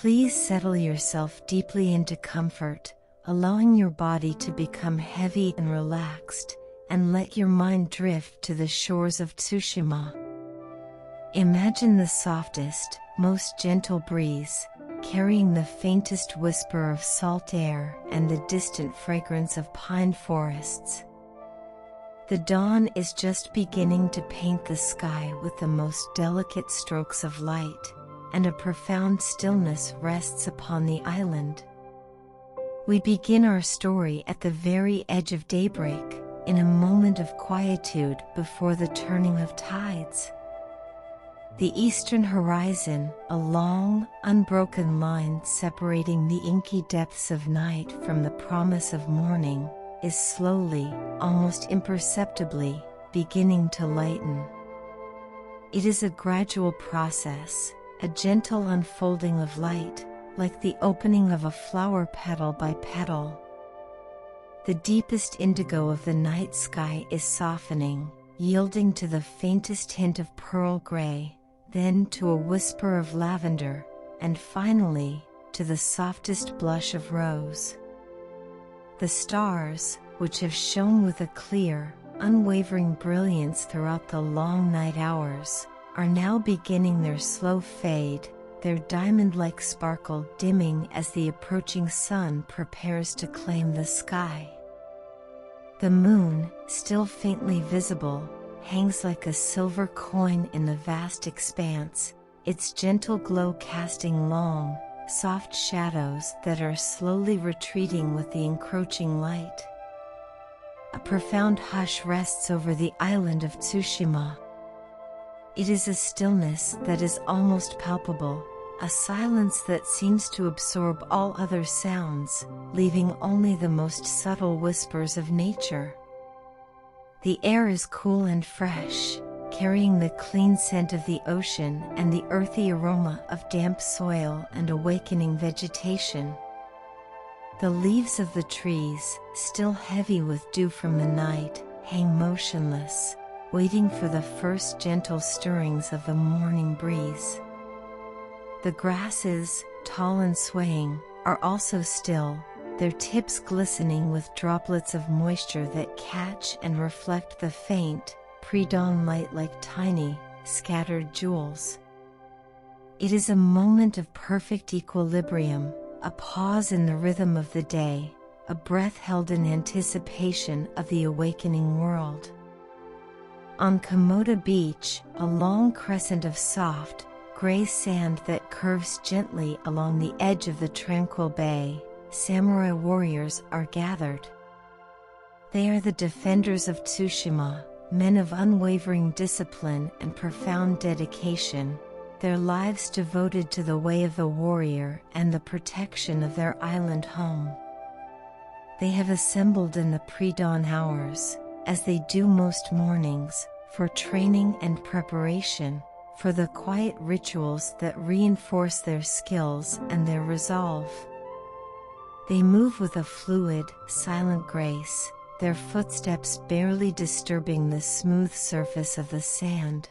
Please settle yourself deeply into comfort, allowing your body to become heavy and relaxed, and let your mind drift to the shores of Tsushima. Imagine the softest, most gentle breeze, carrying the faintest whisper of salt air and the distant fragrance of pine forests. The dawn is just beginning to paint the sky with the most delicate strokes of light, and a profound stillness rests upon the island. We begin our story at the very edge of daybreak, in a moment of quietude before the turning of tides. The eastern horizon, a long, unbroken line separating the inky depths of night from the promise of morning, is slowly, almost imperceptibly, beginning to lighten. It is a gradual process, a gentle unfolding of light, like the opening of a flower petal by petal. The deepest indigo of the night sky is softening, yielding to the faintest hint of pearl gray, then to a whisper of lavender, and finally, to the softest blush of rose. The stars, which have shone with a clear, unwavering brilliance throughout the long night hours, are now beginning their slow fade, their diamond-like sparkle dimming as the approaching sun prepares to claim the sky. The moon, still faintly visible, hangs like a silver coin in the vast expanse, its gentle glow casting long, soft shadows that are slowly retreating with the encroaching light. A profound hush rests over the island of Tsushima. It is a stillness that is almost palpable, a silence that seems to absorb all other sounds, leaving only the most subtle whispers of nature. The air is cool and fresh, carrying the clean scent of the ocean and the earthy aroma of damp soil and awakening vegetation. The leaves of the trees, still heavy with dew from the night, hang motionless, waiting for the first gentle stirrings of the morning breeze. The grasses, tall and swaying, are also still, their tips glistening with droplets of moisture that catch and reflect the faint, pre-dawn light like tiny, scattered jewels. It is a moment of perfect equilibrium, a pause in the rhythm of the day, a breath held in anticipation of the awakening world. On Komoda Beach, a long crescent of soft, gray sand that curves gently along the edge of the tranquil bay, samurai warriors are gathered. They are the defenders of Tsushima, men of unwavering discipline and profound dedication, their lives devoted to the way of the warrior and the protection of their island home. They have assembled in the pre-dawn hours, as they do most mornings, for training and preparation, for the quiet rituals that reinforce their skills and their resolve. They move with a fluid, silent grace, their footsteps barely disturbing the smooth surface of the sand.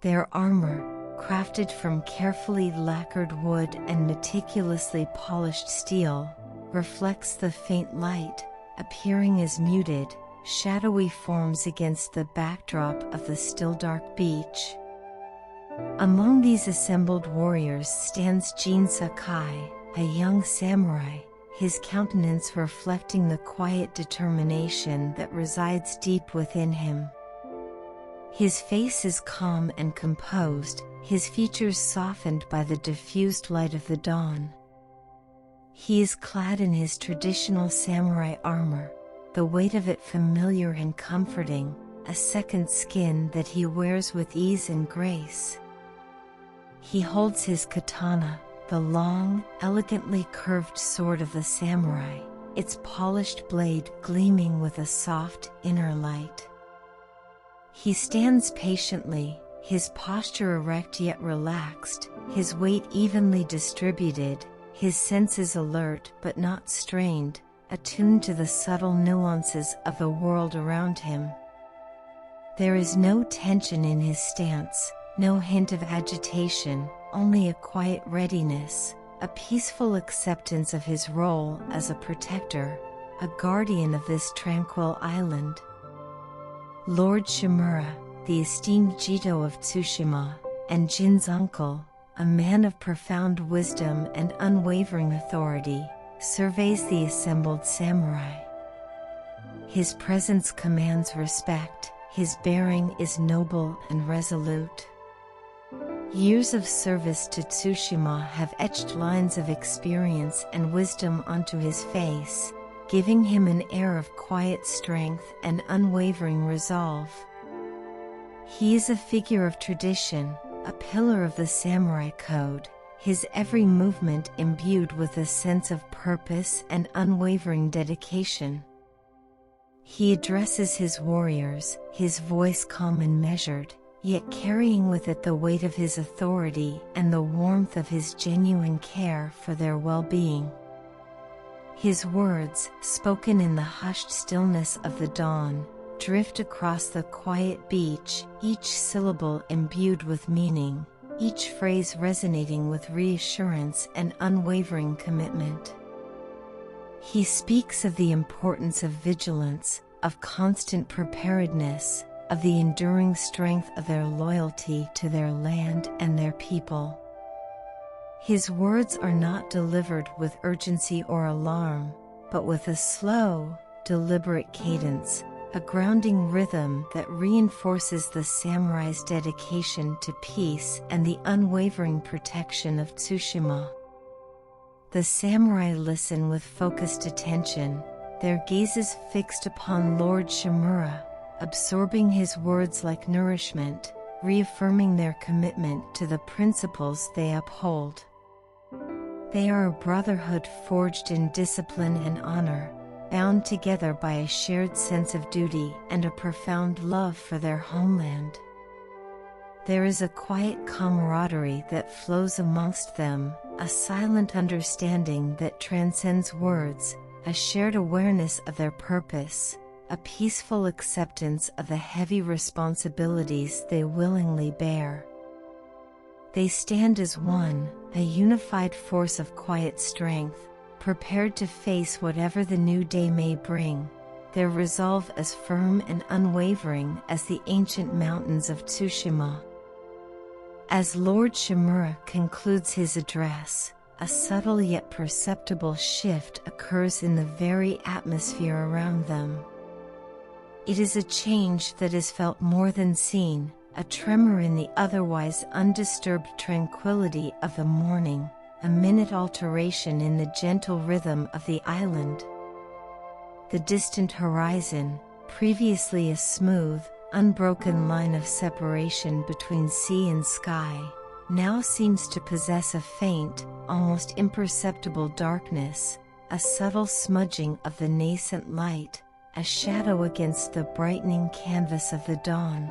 Their armor, crafted from carefully lacquered wood and meticulously polished steel, reflects the faint light, appearing as muted, shadowy forms against the backdrop of the still dark beach. Among these assembled warriors stands Sakai, a young samurai, his countenance reflecting the quiet determination that resides deep within him. His face is calm and composed, his features softened by the diffused light of the dawn. He is clad in his traditional samurai armor, the weight of it familiar and comforting, a second skin that he wears with ease and grace. He holds his katana, the long, elegantly curved sword of the samurai, its polished blade gleaming with a soft, inner light. He stands patiently, his posture erect yet relaxed, his weight evenly distributed, his senses alert but not strained, attuned to the subtle nuances of the world around him. There is no tension in his stance, no hint of agitation, only a quiet readiness, a peaceful acceptance of his role as a protector, a guardian of this tranquil island. Lord Shimura, the esteemed Jito of Tsushima, and Jin's uncle, a man of profound wisdom and unwavering authority, surveys the assembled samurai. His presence commands respect, his bearing is noble and resolute. Years of service to Tsushima have etched lines of experience and wisdom onto his face, giving him an air of quiet strength and unwavering resolve. He is a figure of tradition, a pillar of the samurai code, his every movement imbued with a sense of purpose and unwavering dedication. He addresses his warriors, his voice calm and measured, yet carrying with it the weight of his authority and the warmth of his genuine care for their well-being. His words, spoken in the hushed stillness of the dawn, drift across the quiet beach, each syllable imbued with meaning, each phrase resonating with reassurance and unwavering commitment. He speaks of the importance of vigilance, of constant preparedness, of the enduring strength of their loyalty to their land and their people. His words are not delivered with urgency or alarm, but with a slow, deliberate cadence, a grounding rhythm that reinforces the samurai's dedication to peace and the unwavering protection of Tsushima. The samurai listen with focused attention, their gazes fixed upon Lord Shimura, absorbing his words like nourishment, reaffirming their commitment to the principles they uphold. They are a brotherhood forged in discipline and honor, bound together by a shared sense of duty and a profound love for their homeland. There is a quiet camaraderie that flows amongst them, a silent understanding that transcends words, a shared awareness of their purpose, a peaceful acceptance of the heavy responsibilities they willingly bear. They stand as one, a unified force of quiet strength, prepared to face whatever the new day may bring, their resolve as firm and unwavering as the ancient mountains of Tsushima. As Lord Shimura concludes his address, a subtle yet perceptible shift occurs in the very atmosphere around them. It is a change that is felt more than seen, a tremor in the otherwise undisturbed tranquility of the morning, a minute alteration in the gentle rhythm of the island. The distant horizon, previously a smooth, unbroken line of separation between sea and sky, now seems to possess a faint, almost imperceptible darkness, a subtle smudging of the nascent light, a shadow against the brightening canvas of the dawn.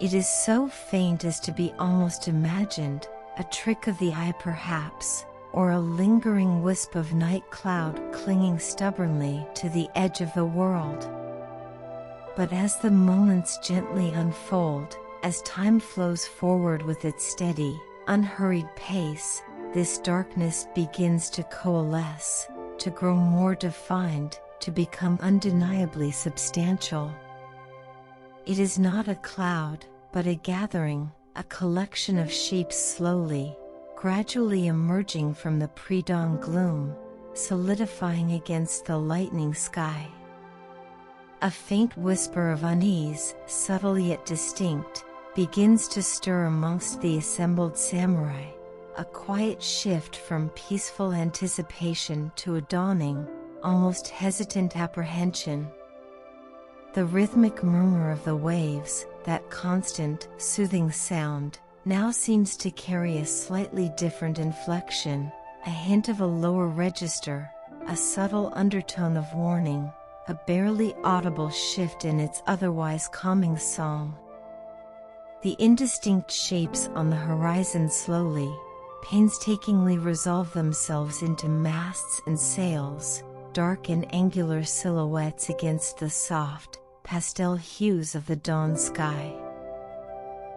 It is so faint as to be almost imagined, a trick of the eye perhaps, or a lingering wisp of night cloud clinging stubbornly to the edge of the world. But as the moments gently unfold, as time flows forward with its steady, unhurried pace, this darkness begins to coalesce, to grow more defined, to become undeniably substantial. It is not a cloud, but a gathering, a collection of shapes slowly, gradually emerging from the pre-dawn gloom, solidifying against the lightening sky. A faint whisper of unease, subtle yet distinct, begins to stir amongst the assembled samurai, a quiet shift from peaceful anticipation to a dawning, almost hesitant apprehension. The rhythmic murmur of the waves, that constant, soothing sound, now seems to carry a slightly different inflection, a hint of a lower register, a subtle undertone of warning, a barely audible shift in its otherwise calming song. The indistinct shapes on the horizon slowly, painstakingly resolve themselves into masts and sails, dark and angular silhouettes against the soft, pastel hues of the dawn sky.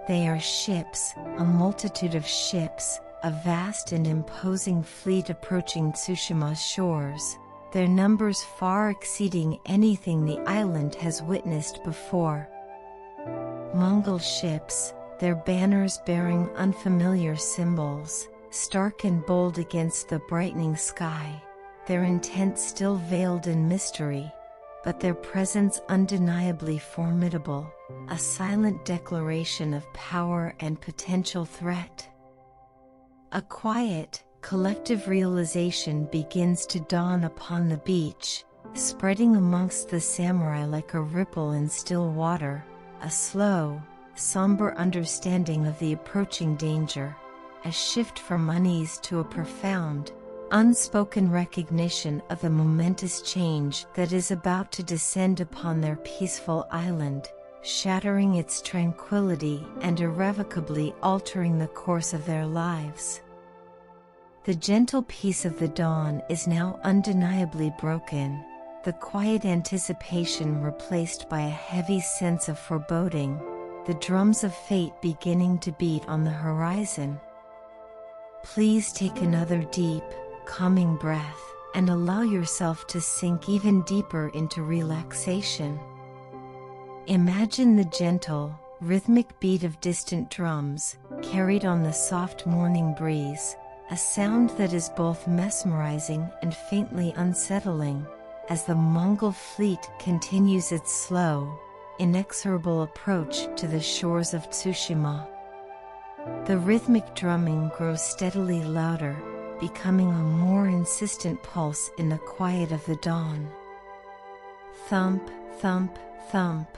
They are ships, a multitude of ships, a vast and imposing fleet approaching Tsushima's shores, their numbers far exceeding anything the island has witnessed before. Mongol ships, their banners bearing unfamiliar symbols, stark and bold against the brightening sky, their intent still veiled in mystery, but their presence undeniably formidable, a silent declaration of power and potential threat. A quiet, collective realization begins to dawn upon the beach, spreading amongst the samurai like a ripple in still water, a slow, somber understanding of the approaching danger, a shift from unease to a profound, unspoken recognition of the momentous change that is about to descend upon their peaceful island, shattering its tranquility and irrevocably altering the course of their lives. The gentle peace of the dawn is now undeniably broken, the quiet anticipation replaced by a heavy sense of foreboding, the drums of fate beginning to beat on the horizon. Please take another deep, calming breath, and allow yourself to sink even deeper into relaxation. Imagine the gentle, rhythmic beat of distant drums, carried on the soft morning breeze, a sound that is both mesmerizing and faintly unsettling, as the Mongol fleet continues its slow, inexorable approach to the shores of Tsushima. The rhythmic drumming grows steadily louder, becoming a more insistent pulse in the quiet of the dawn. Thump, thump, thump.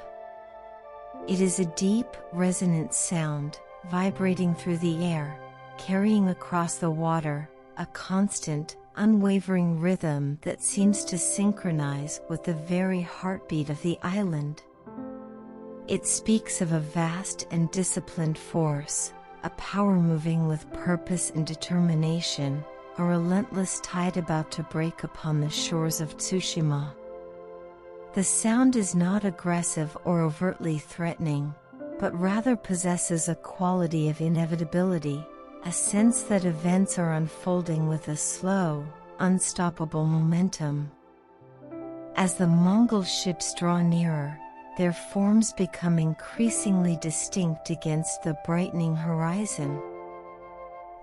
It is a deep, resonant sound, vibrating through the air, carrying across the water, a constant, unwavering rhythm that seems to synchronize with the very heartbeat of the island. It speaks of a vast and disciplined force, a power moving with purpose and determination, a relentless tide about to break upon the shores of Tsushima. The sound is not aggressive or overtly threatening, but rather possesses a quality of inevitability, a sense that events are unfolding with a slow, unstoppable momentum. As the Mongol ships draw nearer, their forms become increasingly distinct against the brightening horizon.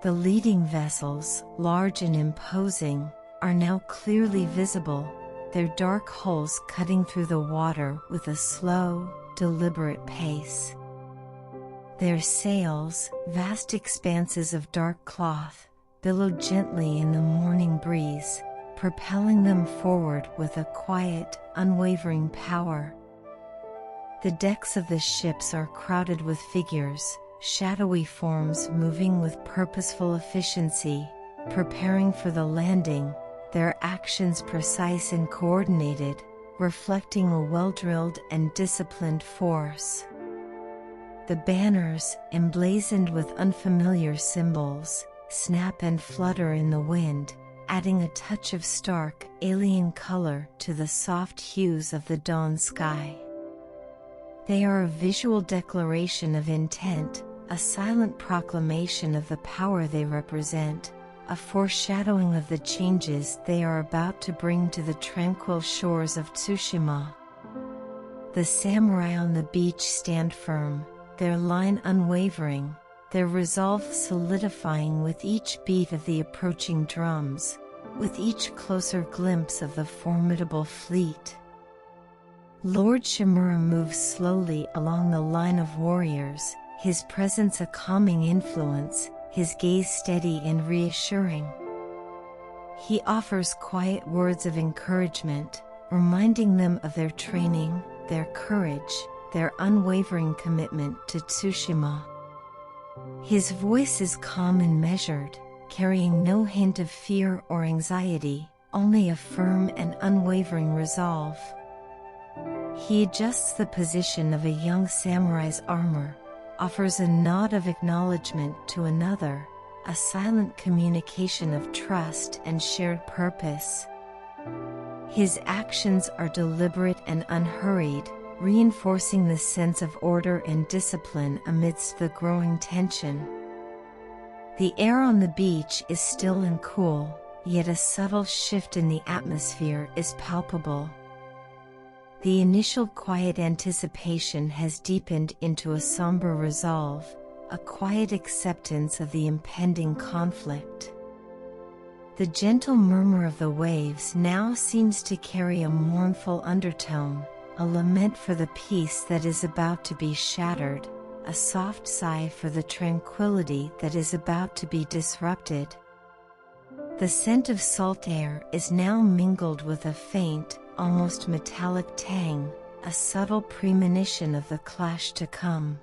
The leading vessels, large and imposing, are now clearly visible, their dark hulls cutting through the water with a slow, deliberate pace. Their sails, vast expanses of dark cloth, billow gently in the morning breeze, propelling them forward with a quiet, unwavering power. The decks of the ships are crowded with figures, shadowy forms moving with purposeful efficiency, preparing for the landing, their actions precise and coordinated, reflecting a well-drilled and disciplined force. The banners, emblazoned with unfamiliar symbols, snap and flutter in the wind, adding a touch of stark, alien color to the soft hues of the dawn sky. They are a visual declaration of intent, a silent proclamation of the power they represent, a foreshadowing of the changes they are about to bring to the tranquil shores of Tsushima. The samurai on the beach stand firm, their line unwavering, their resolve solidifying with each beat of the approaching drums, with each closer glimpse of the formidable fleet. Lord Shimura moves slowly along the line of warriors, his presence a calming influence, his gaze steady and reassuring. He offers quiet words of encouragement, reminding them of their training, their courage, their unwavering commitment to Tsushima. His voice is calm and measured, carrying no hint of fear or anxiety, only a firm and unwavering resolve. He adjusts the position of a young samurai's armor, offers a nod of acknowledgement to another, a silent communication of trust and shared purpose. His actions are deliberate and unhurried, reinforcing the sense of order and discipline amidst the growing tension. The air on the beach is still and cool, yet a subtle shift in the atmosphere is palpable. The initial quiet anticipation has deepened into a somber resolve, a quiet acceptance of the impending conflict. The gentle murmur of the waves now seems to carry a mournful undertone, a lament for the peace that is about to be shattered, a soft sigh for the tranquility that is about to be disrupted. The scent of salt air is now mingled with a faint, almost metallic tang, a subtle premonition of the clash to come.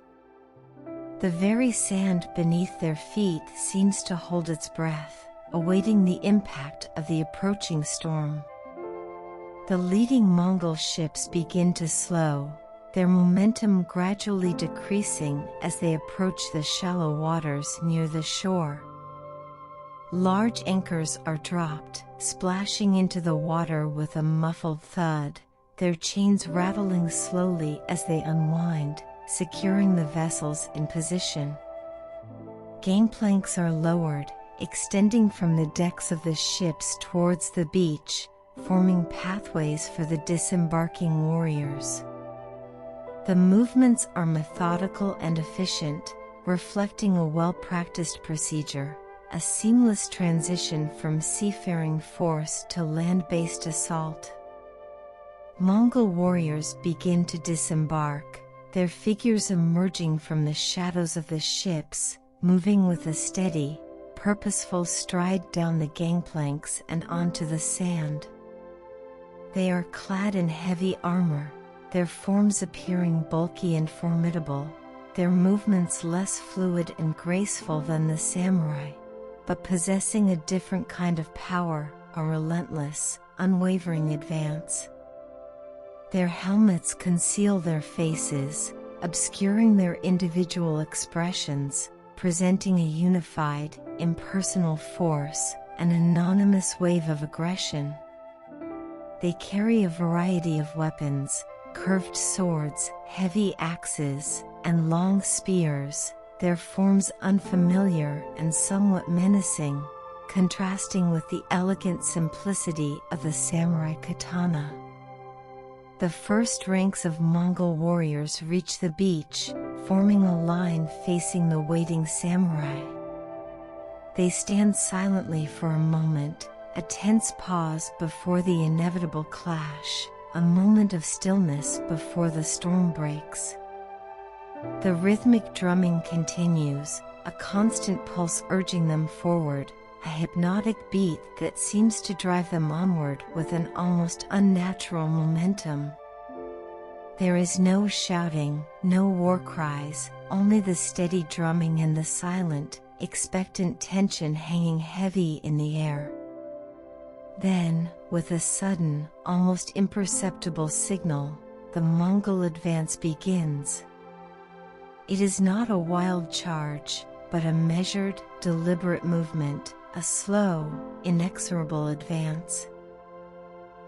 The very sand beneath their feet seems to hold its breath, awaiting the impact of the approaching storm. The leading Mongol ships begin to slow, their momentum gradually decreasing as they approach the shallow waters near the shore. Large anchors are dropped, splashing into the water with a muffled thud, their chains rattling slowly as they unwind, securing the vessels in position. Gangplanks are lowered, extending from the decks of the ships towards the beach, forming pathways for the disembarking warriors. The movements are methodical and efficient, reflecting a well-practiced procedure, a seamless transition from seafaring force to land-based assault. Mongol warriors begin to disembark, their figures emerging from the shadows of the ships, moving with a steady, purposeful stride down the gangplanks and onto the sand. They are clad in heavy armor, their forms appearing bulky and formidable, their movements less fluid and graceful than the samurai, but possessing a different kind of power, a relentless, unwavering advance. Their helmets conceal their faces, obscuring their individual expressions, presenting a unified, impersonal force, an anonymous wave of aggression. They carry a variety of weapons, curved swords, heavy axes, and long spears, their forms unfamiliar and somewhat menacing, contrasting with the elegant simplicity of the samurai katana. The first ranks of Mongol warriors reach the beach, forming a line facing the waiting samurai. They stand silently for a moment, a tense pause before the inevitable clash, a moment of stillness before the storm breaks. The rhythmic drumming continues, a constant pulse urging them forward, a hypnotic beat that seems to drive them onward with an almost unnatural momentum. There is no shouting, no war cries, only the steady drumming and the silent, expectant tension hanging heavy in the air. Then, with a sudden, almost imperceptible signal, the Mongol advance begins. It is not a wild charge, but a measured, deliberate movement, a slow, inexorable advance.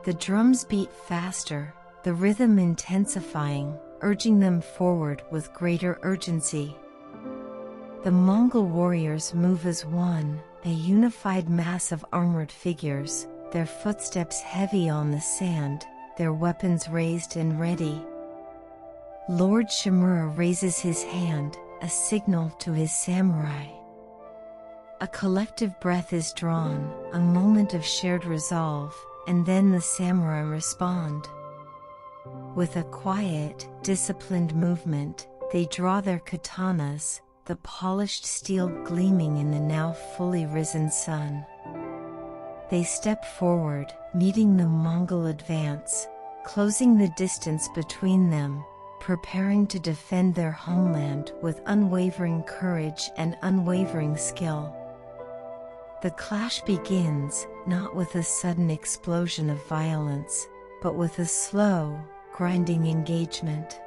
The drums beat faster, the rhythm intensifying, urging them forward with greater urgency. The Mongol warriors move as one, a unified mass of armored figures, their footsteps heavy on the sand, their weapons raised and ready. Lord Shimura raises his hand, a signal to his samurai. A collective breath is drawn, a moment of shared resolve, and then the samurai respond. With a quiet, disciplined movement, they draw their katanas, the polished steel gleaming in the now fully risen sun. They step forward, meeting the Mongol advance, closing the distance between them, preparing to defend their homeland with unwavering courage and unwavering skill. The clash begins, not with a sudden explosion of violence, but with a slow, grinding engagement.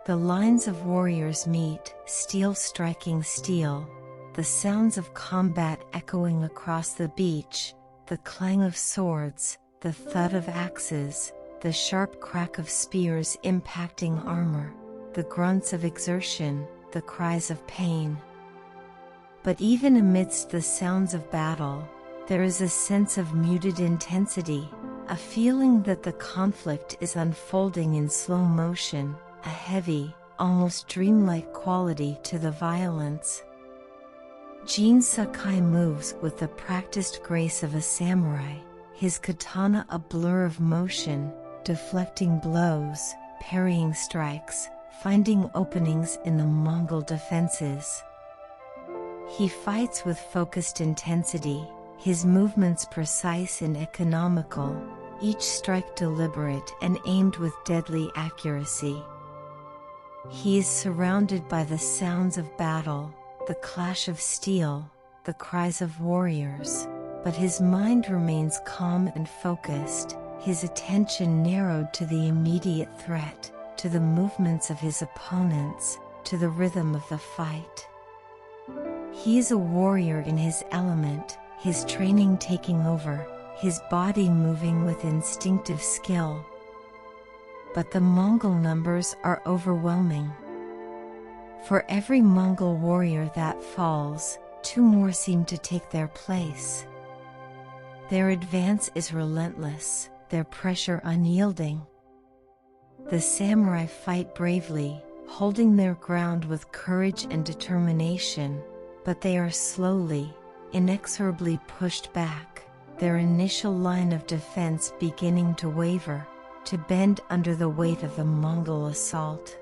The lines of warriors meet, steel striking steel, the sounds of combat echoing across the beach, the clang of swords, the thud of axes, the sharp crack of spears impacting armor, the grunts of exertion, the cries of pain. But even amidst the sounds of battle, there is a sense of muted intensity, a feeling that the conflict is unfolding in slow motion, a heavy, almost dreamlike quality to the violence. Jin Sakai moves with the practiced grace of a samurai, his katana a blur of motion, deflecting blows, parrying strikes, finding openings in the Mongol defenses. He fights with focused intensity, his movements precise and economical, each strike deliberate and aimed with deadly accuracy. He is surrounded by the sounds of battle, the clash of steel, the cries of warriors, but his mind remains calm and focused, his attention narrowed to the immediate threat, to the movements of his opponents, to the rhythm of the fight. He is a warrior in his element, his training taking over, his body moving with instinctive skill. But the Mongol numbers are overwhelming. For every Mongol warrior that falls, 2 more seem to take their place. Their advance is relentless, their pressure unyielding. The samurai fight bravely, holding their ground with courage and determination, but they are slowly, inexorably pushed back, their initial line of defense beginning to waver, to bend under the weight of the Mongol assault.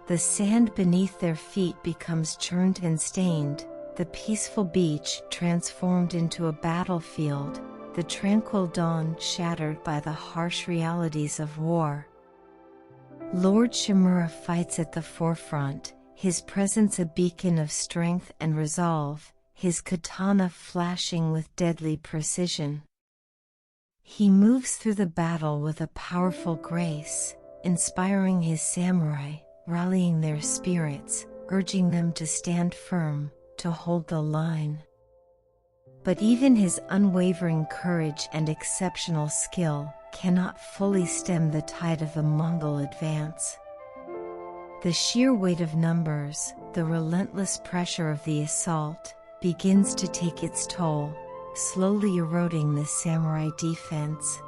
The sand beneath their feet becomes churned and stained, the peaceful beach transformed into a battlefield, the tranquil dawn shattered by the harsh realities of war. Lord Shimura fights at the forefront, his presence a beacon of strength and resolve, his katana flashing with deadly precision. He moves through the battle with a powerful grace, inspiring his samurai, rallying their spirits, urging them to stand firm, to hold the line. But even his unwavering courage and exceptional skill cannot fully stem the tide of the Mongol advance. The sheer weight of numbers, the relentless pressure of the assault, begins to take its toll, slowly eroding the samurai defense.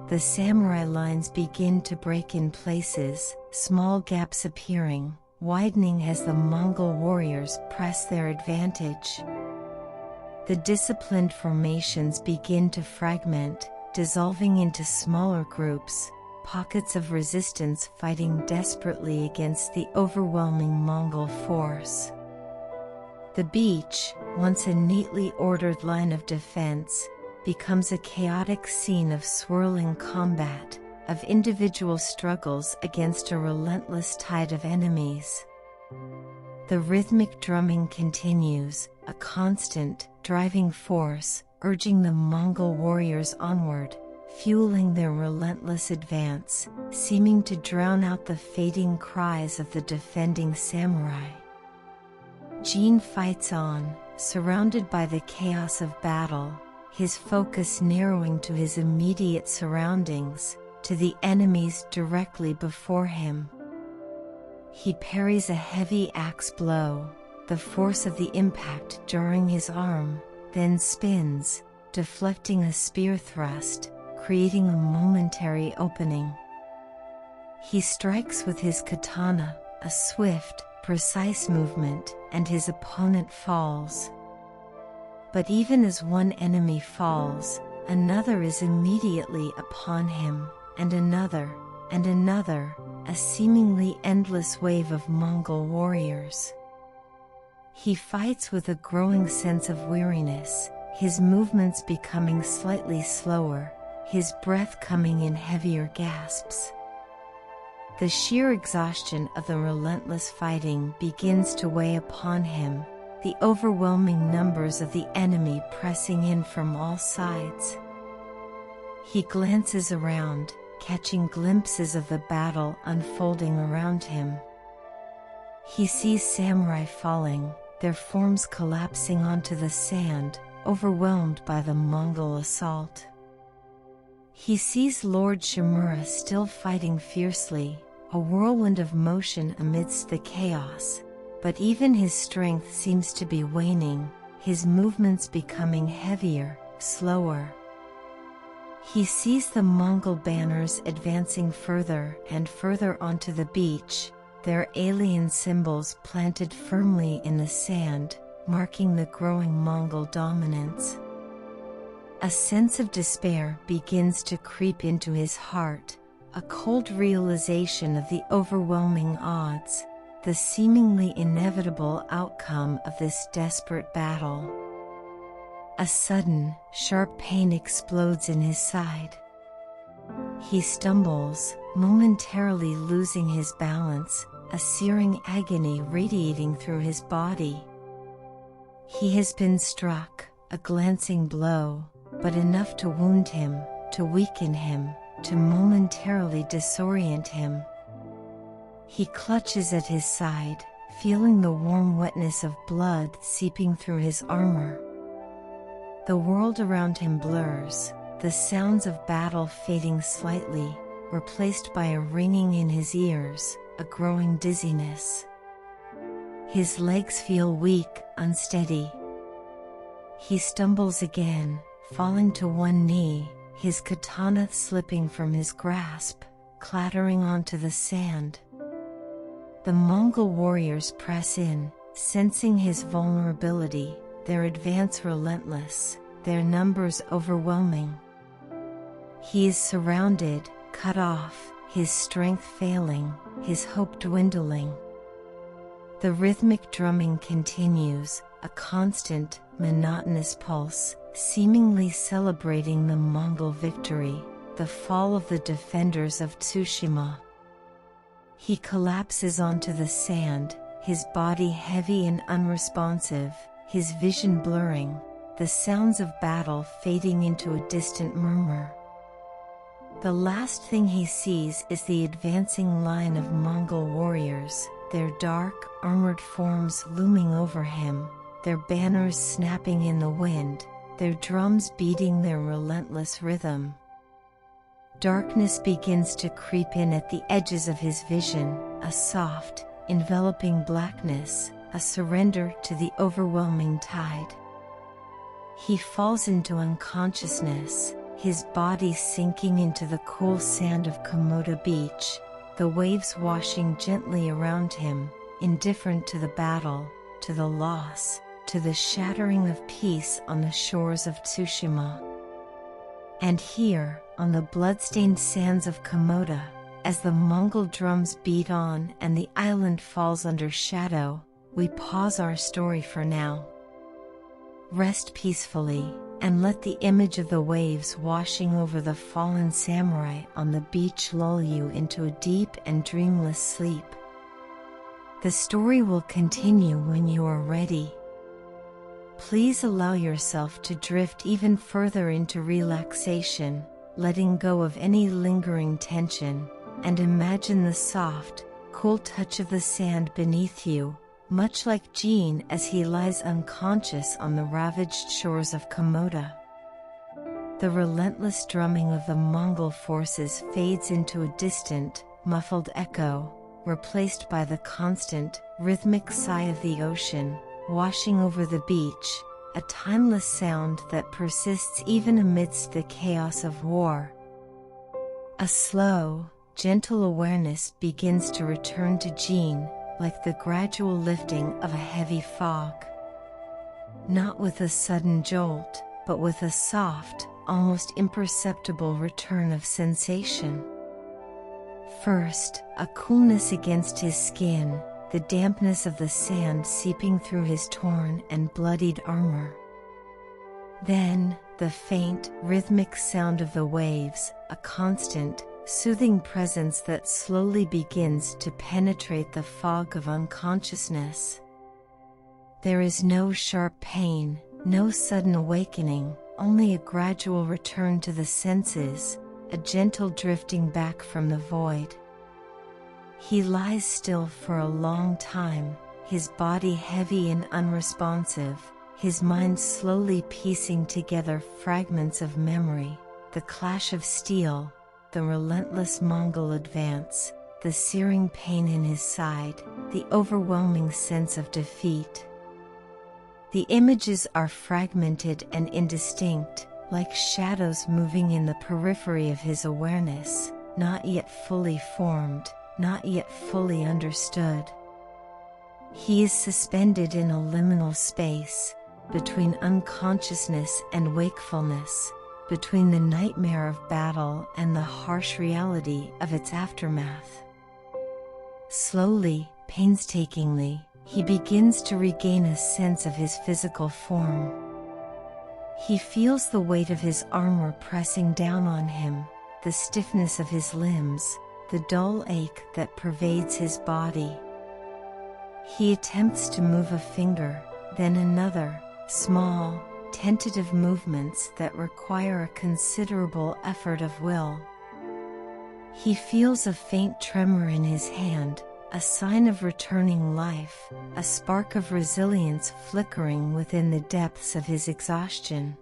The samurai lines begin to break in places, small gaps appearing, widening as the Mongol warriors press their advantage. The disciplined formations begin to fragment, dissolving into smaller groups, pockets of resistance fighting desperately against the overwhelming Mongol force. The beach, once a neatly ordered line of defense, becomes a chaotic scene of swirling combat, of individual struggles against a relentless tide of enemies. The rhythmic drumming continues, a constant, driving force, urging the Mongol warriors onward, fueling their relentless advance, seeming to drown out the fading cries of the defending samurai. Jin fights on, surrounded by the chaos of battle, his focus narrowing to his immediate surroundings, to the enemies directly before him. He parries a heavy axe blow, the force of the impact jarring his arm, then spins, deflecting a spear thrust, creating a momentary opening. He strikes with his katana, a swift, precise movement, and his opponent falls. But even as one enemy falls, another is immediately upon him, and another, a seemingly endless wave of Mongol warriors. He fights with a growing sense of weariness, his movements becoming slightly slower, his breath coming in heavier gasps. The sheer exhaustion of the relentless fighting begins to weigh upon him, the overwhelming numbers of the enemy pressing in from all sides. He glances around, catching glimpses of the battle unfolding around him. He sees samurai falling, their forms collapsing onto the sand, overwhelmed by the Mongol assault. He sees Lord Shimura still fighting fiercely, a whirlwind of motion amidst the chaos, but even his strength seems to be waning, his movements becoming heavier, slower. He sees the Mongol banners advancing further and further onto the beach, their alien symbols planted firmly in the sand, marking the growing Mongol dominance. A sense of despair begins to creep into his heart, a cold realization of the overwhelming odds, the seemingly inevitable outcome of this desperate battle. A sudden, sharp pain explodes in his side. He stumbles, momentarily losing his balance, a searing agony radiating through his body. He has been struck, a glancing blow, but enough to wound him, to weaken him, to momentarily disorient him. He clutches at his side, feeling the warm wetness of blood seeping through his armor. The world around him blurs, the sounds of battle fading slightly, replaced by a ringing in his ears, a growing dizziness. His legs feel weak, unsteady. He stumbles again, falling to one knee, his katana slipping from his grasp, clattering onto the sand. The Mongol warriors press in, sensing his vulnerability, their advance relentless, their numbers overwhelming. He is surrounded, cut off, his strength failing, his hope dwindling. The rhythmic drumming continues, a constant, monotonous pulse, seemingly celebrating the Mongol victory, the fall of the defenders of Tsushima. He collapses onto the sand, his body heavy and unresponsive, his vision blurring, the sounds of battle fading into a distant murmur. The last thing he sees is the advancing line of Mongol warriors, their dark, armored forms looming over him, their banners snapping in the wind, their drums beating their relentless rhythm. Darkness begins to creep in at the edges of his vision, a soft, enveloping blackness, a surrender to the overwhelming tide. He falls into unconsciousness, his body sinking into the cool sand of Komoda Beach, the waves washing gently around him, indifferent to the battle, to the loss, to the shattering of peace on the shores of Tsushima. And here, on the bloodstained sands of Komoda, as the Mongol drums beat on and the island falls under shadow, we pause our story for now. Rest peacefully, and let the image of the waves washing over the fallen samurai on the beach lull you into a deep and dreamless sleep. The story will continue when you are ready. Please allow yourself to drift even further into relaxation, letting go of any lingering tension, and imagine the soft, cool touch of the sand beneath you, much like Jean as he lies unconscious on the ravaged shores of Komoda. The relentless drumming of the Mongol forces fades into a distant, muffled echo, replaced by the constant, rhythmic sigh of the ocean, washing over the beach, a timeless sound that persists even amidst the chaos of war. A slow, gentle awareness begins to return to Jean, like the gradual lifting of a heavy fog. Not with a sudden jolt, but with a soft, almost imperceptible return of sensation. First, a coolness against his skin, the dampness of the sand seeping through his torn and bloodied armor. Then, the faint, rhythmic sound of the waves, a constant, soothing presence that slowly begins to penetrate the fog of unconsciousness. There is no sharp pain, no sudden awakening, only a gradual return to the senses, a gentle drifting back from the void. He lies still for a long time, his body heavy and unresponsive, his mind slowly piecing together fragments of memory, the clash of steel, the relentless Mongol advance, the searing pain in his side, the overwhelming sense of defeat. The images are fragmented and indistinct, like shadows moving in the periphery of his awareness, not yet fully formed, not yet fully understood. He is suspended in a liminal space, between unconsciousness and wakefulness, between the nightmare of battle and the harsh reality of its aftermath. Slowly, painstakingly, he begins to regain a sense of his physical form. He feels the weight of his armor pressing down on him, the stiffness of his limbs, the dull ache that pervades his body. He attempts to move a finger, then another, small, tentative movements that require a considerable effort of will. He feels a faint tremor in his hand, a sign of returning life, a spark of resilience flickering within the depths of his exhaustion.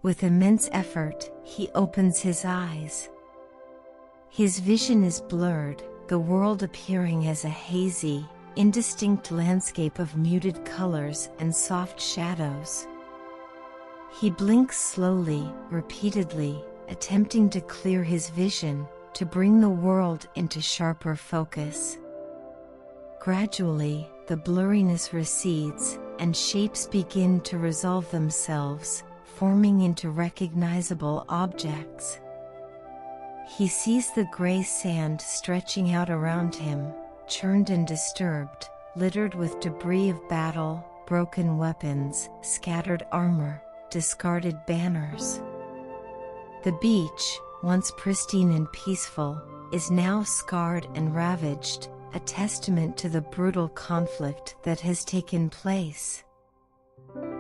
With immense effort, he opens his eyes. His vision is blurred, the world appearing as a hazy, indistinct landscape of muted colors and soft shadows. He blinks slowly, repeatedly, attempting to clear his vision, to bring the world into sharper focus. Gradually, the blurriness recedes, and shapes begin to resolve themselves, forming into recognizable objects. He sees the gray sand stretching out around him, churned and disturbed, littered with debris of battle, broken weapons, scattered armor, discarded banners. The beach, once pristine and peaceful, is now scarred and ravaged, a testament to the brutal conflict that has taken place.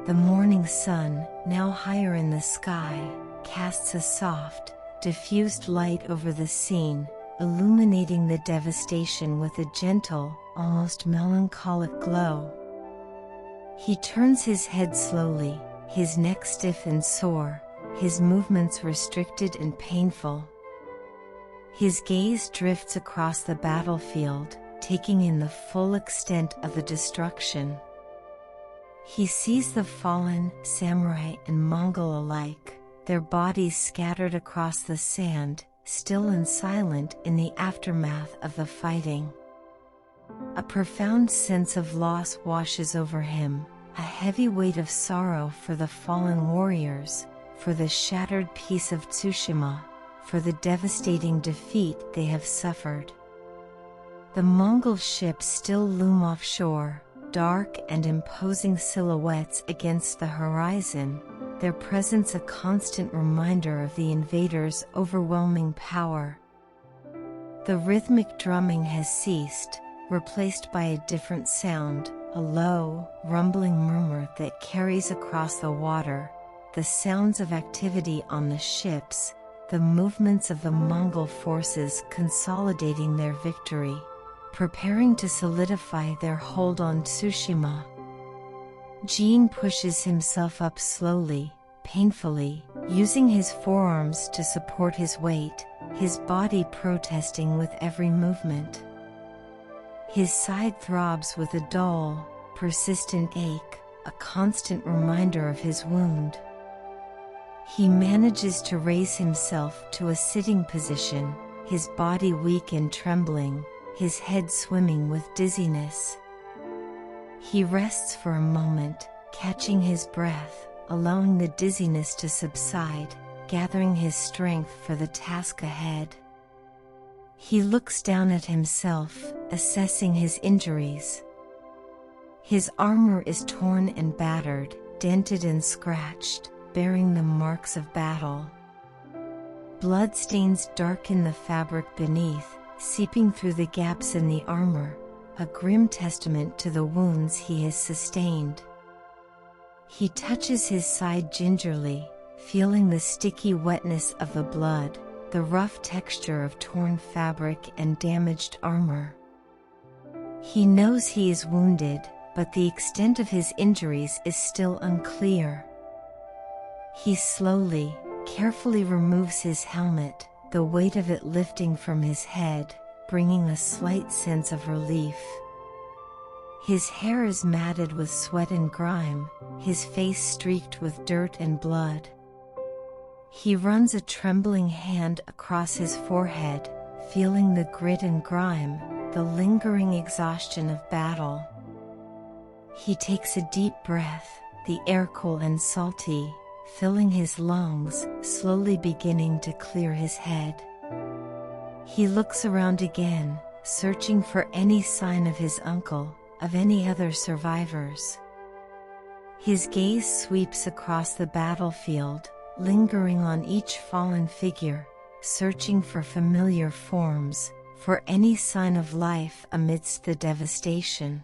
The morning sun, now higher in the sky, casts a soft, diffused light over the scene, illuminating the devastation with a gentle, almost melancholic glow. He turns his head slowly, his neck stiff and sore, his movements restricted and painful. His gaze drifts across the battlefield, taking in the full extent of the destruction. He sees the fallen, samurai and Mongol alike, their bodies scattered across the sand, still and silent in the aftermath of the fighting. A profound sense of loss washes over him, a heavy weight of sorrow for the fallen warriors, for the shattered peace of Tsushima, for the devastating defeat they have suffered. The Mongol ships still loom offshore, dark and imposing silhouettes against the horizon, their presence a constant reminder of the invaders' overwhelming power. The rhythmic drumming has ceased, replaced by a different sound, a low, rumbling murmur that carries across the water, the sounds of activity on the ships, the movements of the Mongol forces consolidating their victory, preparing to solidify their hold on Tsushima. Jean pushes himself up slowly, painfully, using his forearms to support his weight, his body protesting with every movement. His side throbs with a dull, persistent ache, a constant reminder of his wound. He manages to raise himself to a sitting position, his body weak and trembling, his head swimming with dizziness. He rests for a moment, catching his breath, allowing the dizziness to subside, gathering his strength for the task ahead. He looks down at himself, assessing his injuries. His armor is torn and battered, dented and scratched, bearing the marks of battle. Bloodstains darken the fabric beneath, seeping through the gaps in the armor, a grim testament to the wounds he has sustained. He touches his side gingerly, feeling the sticky wetness of the blood, the rough texture of torn fabric and damaged armor. He knows he is wounded, but the extent of his injuries is still unclear. He slowly, carefully removes his helmet, the weight of it lifting from his head, bringing a slight sense of relief. His hair is matted with sweat and grime, his face streaked with dirt and blood. He runs a trembling hand across his forehead, feeling the grit and grime, the lingering exhaustion of battle. He takes a deep breath, the air cool and salty, filling his lungs, slowly beginning to clear his head. He looks around again, searching for any sign of his uncle, of any other survivors. His gaze sweeps across the battlefield, lingering on each fallen figure, searching for familiar forms, for any sign of life amidst the devastation.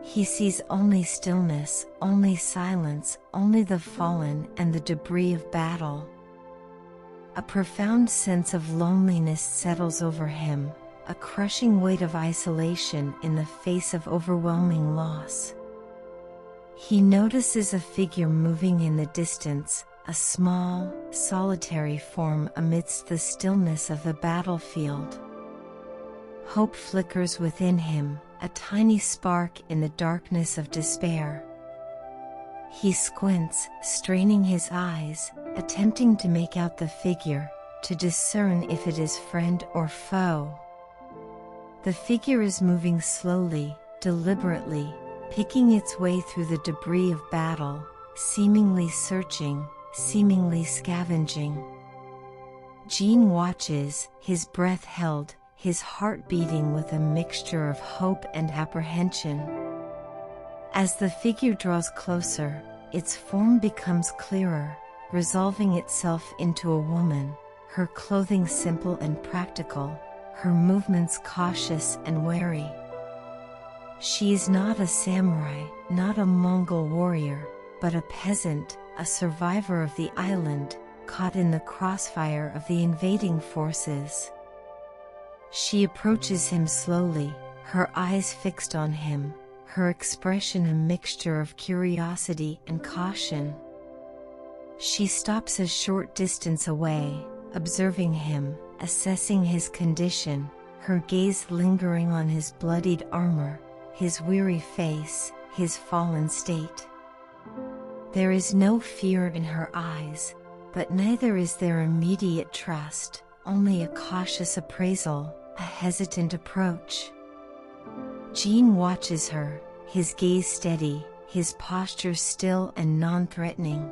He sees only stillness, only silence, only the fallen and the debris of battle. A profound sense of loneliness settles over him, a crushing weight of isolation in the face of overwhelming loss. He notices a figure moving in the distance, a small, solitary form amidst the stillness of the battlefield. Hope flickers within him, a tiny spark in the darkness of despair. He squints, straining his eyes, attempting to make out the figure, to discern if it is friend or foe. The figure is moving slowly, deliberately, picking its way through the debris of battle, seemingly searching, seemingly scavenging. Jean watches, his breath held, his heart beating with a mixture of hope and apprehension. As the figure draws closer, its form becomes clearer, resolving itself into a woman, her clothing simple and practical, her movements cautious and wary. She is not a samurai, not a Mongol warrior, but a peasant, a survivor of the island, caught in the crossfire of the invading forces. She approaches him slowly, her eyes fixed on him, her expression a mixture of curiosity and caution. She stops a short distance away, observing him, assessing his condition, her gaze lingering on his bloodied armor, his weary face, his fallen state. There is no fear in her eyes, but neither is there immediate trust, only a cautious appraisal, a hesitant approach. Jean watches her, his gaze steady, his posture still and non-threatening.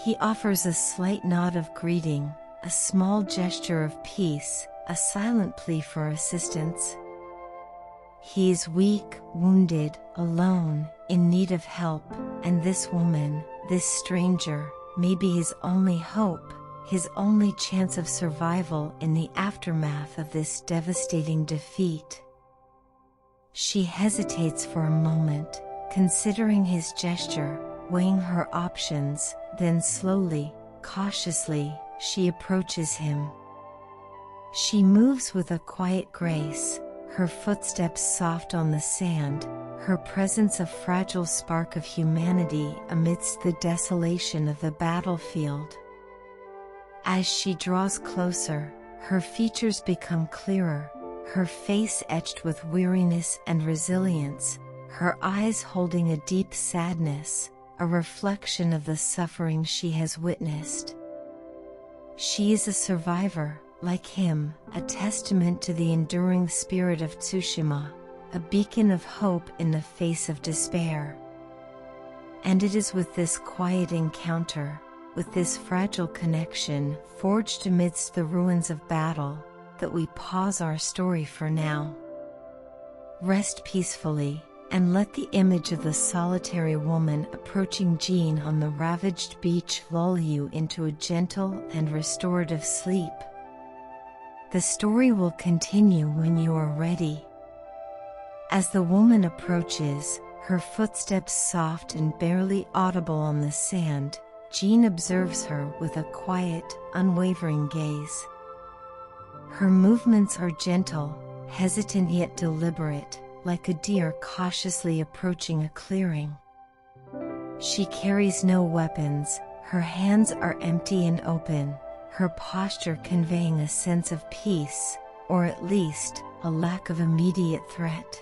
He offers a slight nod of greeting, a small gesture of peace, a silent plea for assistance. He is weak, wounded, alone, in need of help, and this woman, this stranger, may be his only hope, his only chance of survival in the aftermath of this devastating defeat. She hesitates for a moment, considering his gesture, weighing her options, then slowly, cautiously, she approaches him. She moves with a quiet grace, her footsteps soft on the sand, her presence a fragile spark of humanity amidst the desolation of the battlefield. As she draws closer, her features become clearer, her face etched with weariness and resilience, her eyes holding a deep sadness, a reflection of the suffering she has witnessed. She is a survivor, like him, a testament to the enduring spirit of Tsushima, a beacon of hope in the face of despair. And it is with this quiet encounter, with this fragile connection forged amidst the ruins of battle, that we pause our story for now. Rest peacefully, and let the image of the solitary woman approaching Jean on the ravaged beach lull you into a gentle and restorative sleep. The story will continue when you are ready. As the woman approaches, her footsteps soft and barely audible on the sand, Jean observes her with a quiet, unwavering gaze. Her movements are gentle, hesitant yet deliberate, like a deer cautiously approaching a clearing. She carries no weapons, Her hands are empty and open, her posture conveying a sense of peace, or at least, a lack of immediate threat.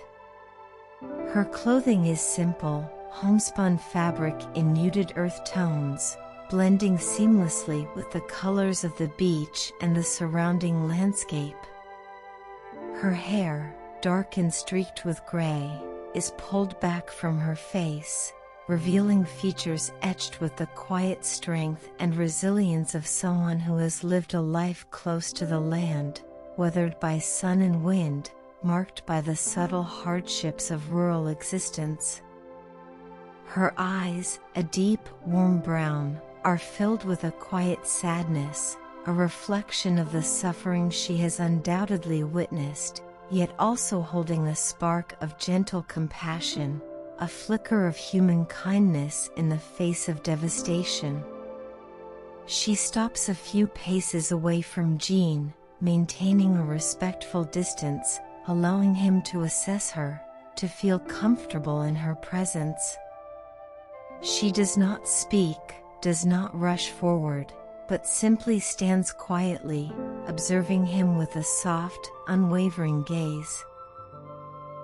Her clothing is simple, homespun fabric in muted earth tones, blending seamlessly with the colors of the beach and the surrounding landscape. Her hair, dark and streaked with gray, is pulled back from her face, revealing features etched with the quiet strength and resilience of someone who has lived a life close to the land, weathered by sun and wind, marked by the subtle hardships of rural existence. Her eyes, a deep, warm brown, are filled with a quiet sadness, a reflection of the suffering she has undoubtedly witnessed, yet also holding a spark of gentle compassion, a flicker of human kindness in the face of devastation. She stops a few paces away from Jean, maintaining a respectful distance, allowing him to assess her, to feel comfortable in her presence. She does not speak, does not rush forward, but simply stands quietly, observing him with a soft, unwavering gaze.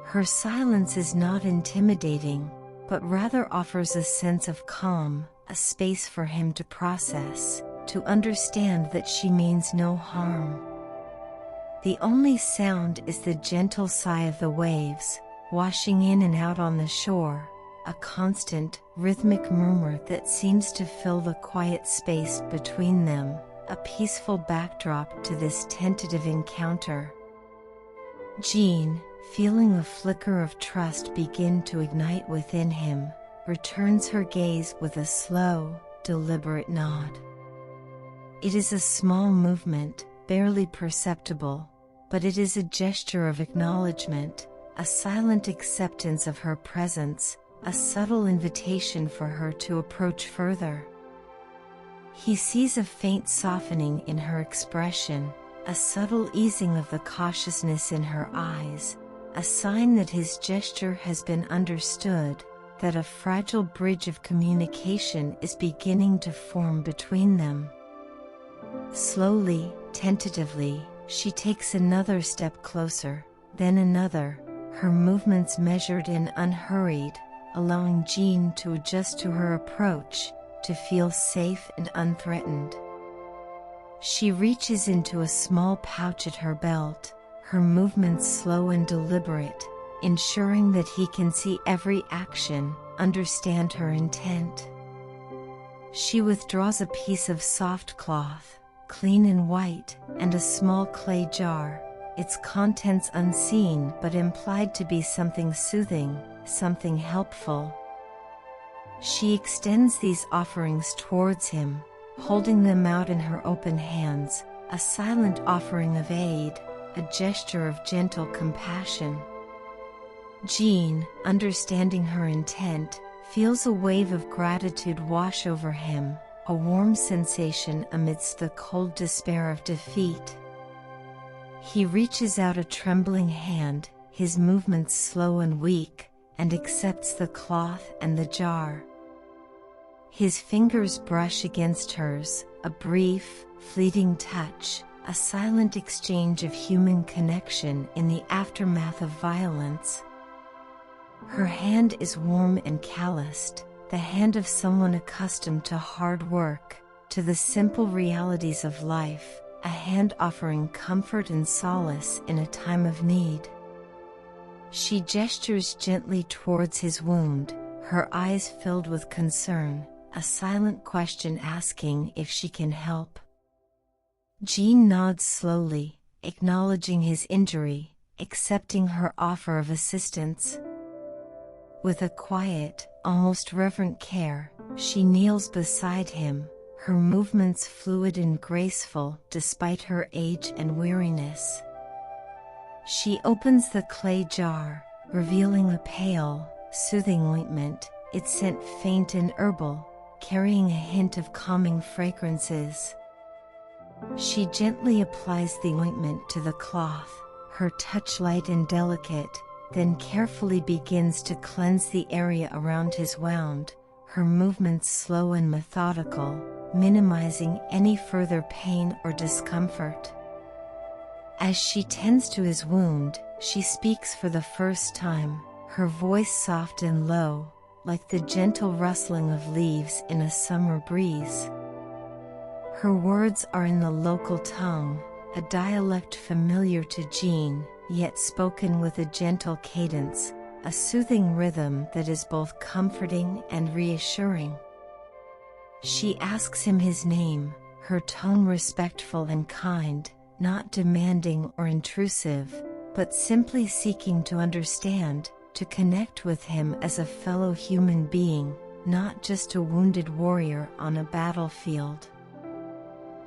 Her silence is not intimidating, but rather offers a sense of calm, a space for him to process, to understand that she means no harm. The only sound is the gentle sigh of the waves, washing in and out on the shore, a constant, rhythmic murmur that seems to fill the quiet space between them, a peaceful backdrop to this tentative encounter. Jean, feeling a flicker of trust begin to ignite within him, returns her gaze with a slow, deliberate nod. It is a small movement, barely perceptible, but it is a gesture of acknowledgement, a silent acceptance of her presence, a subtle invitation for her to approach further. He sees a faint softening in her expression, a subtle easing of the cautiousness in her eyes, a sign that his gesture has been understood, that a fragile bridge of communication is beginning to form between them. Slowly, tentatively, she takes another step closer, then another, her movements measured and unhurried, allowing Jean to adjust to her approach, to feel safe and unthreatened. She reaches into a small pouch at her belt, her movements slow and deliberate, ensuring that he can see every action, understand her intent. She withdraws a piece of soft cloth, clean and white, and a small clay jar, its contents unseen but implied to be something soothing, something helpful. She extends these offerings towards him, holding them out in her open hands, a silent offering of aid, a gesture of gentle compassion. Jean, understanding her intent, feels a wave of gratitude wash over him, a warm sensation amidst the cold despair of defeat. He reaches out a trembling hand, his movements slow and weak, and accepts the cloth and the jar. His fingers brush against hers, a brief, fleeting touch, a silent exchange of human connection in the aftermath of violence. Her hand is warm and calloused, the hand of someone accustomed to hard work, to the simple realities of life, a hand offering comfort and solace in a time of need. She gestures gently towards his wound, her eyes filled with concern, a silent question asking if she can help. Jean nods slowly, acknowledging his injury, accepting her offer of assistance. With a quiet, almost reverent care, she kneels beside him, her movements fluid and graceful despite her age and weariness. She opens the clay jar, revealing a pale, soothing ointment, its scent faint and herbal, carrying a hint of calming fragrances. She gently applies the ointment to the cloth, her touch light and delicate, then carefully begins to cleanse the area around his wound, her movements slow and methodical, minimizing any further pain or discomfort. As she tends to his wound, she speaks for the first time, her voice soft and low, like the gentle rustling of leaves in a summer breeze. Her words are in the local tongue, a dialect familiar to Jean, yet spoken with a gentle cadence, a soothing rhythm that is both comforting and reassuring. She asks him his name, her tone respectful and kind, not demanding or intrusive, but simply seeking to understand, to connect with him as a fellow human being, not just a wounded warrior on a battlefield.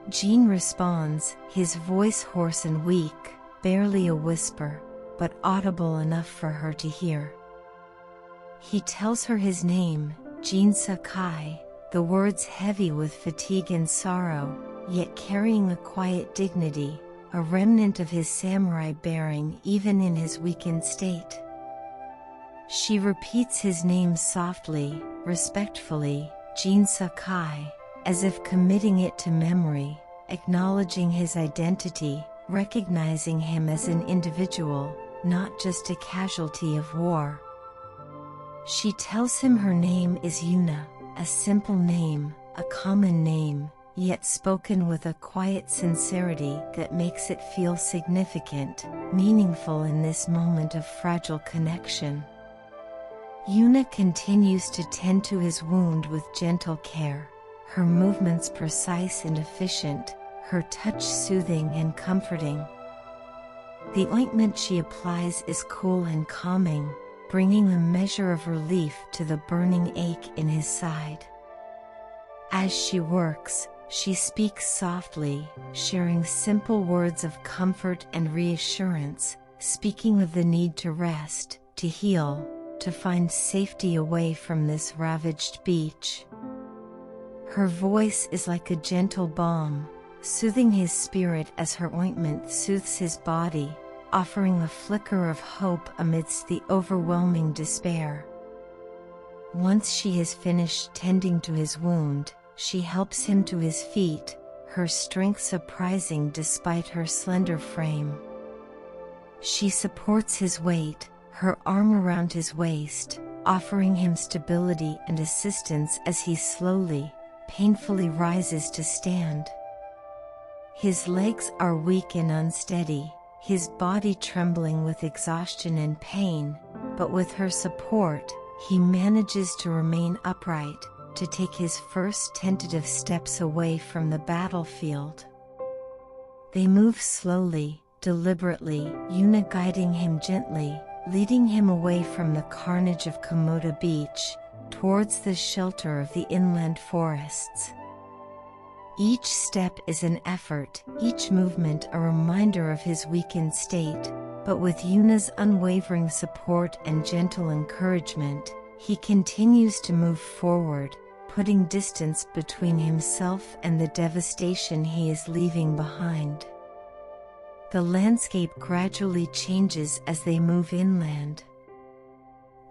Jean responds, his voice hoarse and weak, barely a whisper, but audible enough for her to hear. He tells her his name, Jean Sakai, the words heavy with fatigue and sorrow, yet carrying a quiet dignity, a remnant of his samurai bearing even in his weakened state. She repeats his name softly, respectfully, Jean Sakai, as if committing it to memory, acknowledging his identity, recognizing him as an individual, not just a casualty of war. She tells him her name is Yuna, a simple name, a common name, yet spoken with a quiet sincerity that makes it feel significant, meaningful in this moment of fragile connection. Yuna continues to tend to his wound with gentle care, her movements precise and efficient, her touch soothing and comforting. The ointment she applies is cool and calming, bringing a measure of relief to the burning ache in his side. As she works, she speaks softly, sharing simple words of comfort and reassurance, speaking of the need to rest, to heal, to find safety away from this ravaged beach. Her voice is like a gentle balm, soothing his spirit as her ointment soothes his body, offering a flicker of hope amidst the overwhelming despair. Once she has finished tending to his wound, she helps him to his feet, her strength surprising despite her slender frame. She supports his weight, her arm around his waist, offering him stability and assistance as he slowly, painfully rises to stand. His legs are weak and unsteady, his body trembling with exhaustion and pain, but with her support, he manages to remain upright, to take his first tentative steps away from the battlefield. They move slowly, deliberately, Yuna guiding him gently, leading him away from the carnage of Komoda Beach, towards the shelter of the inland forests. Each step is an effort, each movement a reminder of his weakened state, but with Yuna's unwavering support and gentle encouragement, he continues to move forward, putting distance between himself and the devastation he is leaving behind. The landscape gradually changes as they move inland.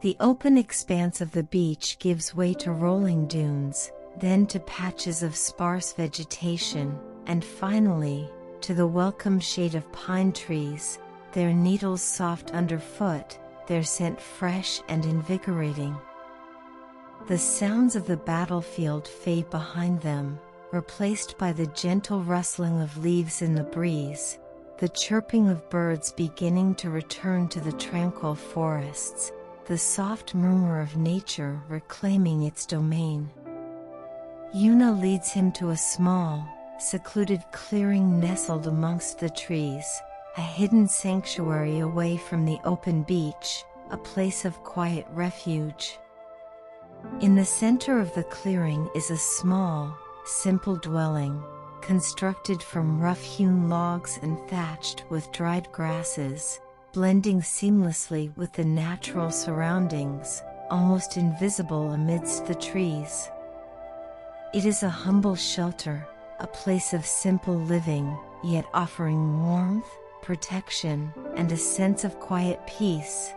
The open expanse of the beach gives way to rolling dunes, then to patches of sparse vegetation, and finally, to the welcome shade of pine trees, their needles soft underfoot, their scent fresh and invigorating. The sounds of the battlefield fade behind them, replaced by the gentle rustling of leaves in the breeze, the chirping of birds beginning to return to the tranquil forests, the soft murmur of nature reclaiming its domain. Yuna leads him to a small, secluded clearing nestled amongst the trees, a hidden sanctuary away from the open beach, a place of quiet refuge. In the center of the clearing is a small, simple dwelling, constructed from rough-hewn logs and thatched with dried grasses, blending seamlessly with the natural surroundings, almost invisible amidst the trees. It is a humble shelter, a place of simple living, yet offering warmth, protection, and a sense of quiet peace.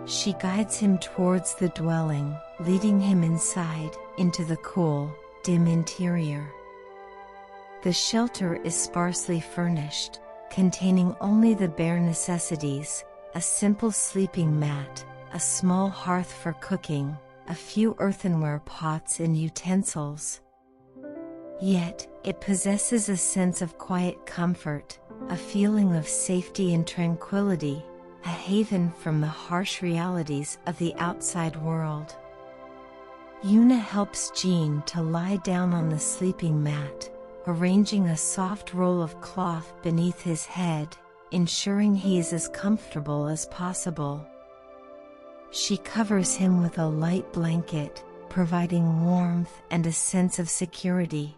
She guides him towards the dwelling, leading him inside, into the cool, dim interior. The shelter is sparsely furnished, containing only the bare necessities: a simple sleeping mat, a small hearth for cooking, a few earthenware pots and utensils. Yet, it possesses a sense of quiet comfort, a feeling of safety and tranquility, a haven from the harsh realities of the outside world. Yuna helps Jean to lie down on the sleeping mat, arranging a soft roll of cloth beneath his head, ensuring he is as comfortable as possible. She covers him with a light blanket, providing warmth and a sense of security.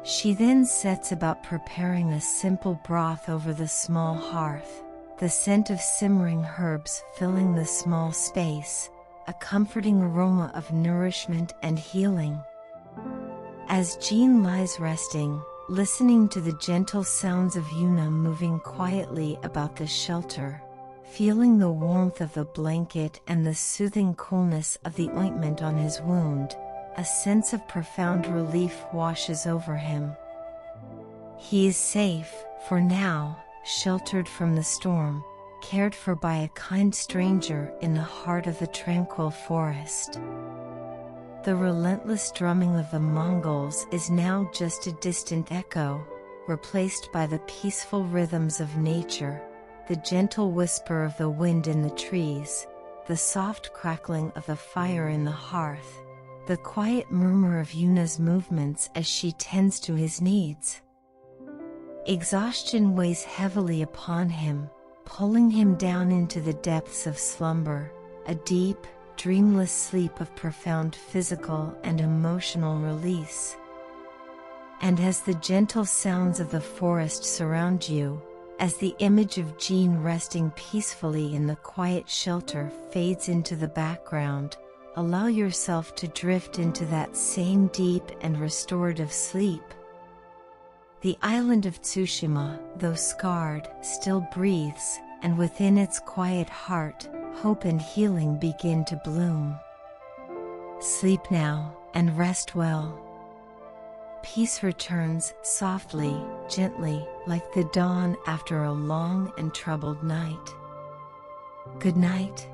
She then sets about preparing a simple broth over the small hearth, the scent of simmering herbs filling the small space, a comforting aroma of nourishment and healing. As Jean lies resting, listening to the gentle sounds of Yuna moving quietly about the shelter, feeling the warmth of the blanket and the soothing coolness of the ointment on his wound, a sense of profound relief washes over him. He is safe, for now, sheltered from the storm, cared for by a kind stranger in the heart of the tranquil forest. The relentless drumming of the Mongols is now just a distant echo, replaced by the peaceful rhythms of nature, the gentle whisper of the wind in the trees, the soft crackling of the fire in the hearth, the quiet murmur of Yuna's movements as she tends to his needs. Exhaustion weighs heavily upon him, pulling him down into the depths of slumber, a deep, dreamless sleep of profound physical and emotional release. And as the gentle sounds of the forest surround you, as the image of Jean resting peacefully in the quiet shelter fades into the background, allow yourself to drift into that same deep and restorative sleep. The island of Tsushima, though scarred, still breathes, and within its quiet heart, hope and healing begin to bloom. Sleep now, and rest well. Peace returns softly, gently, like the dawn after a long and troubled night. Good night.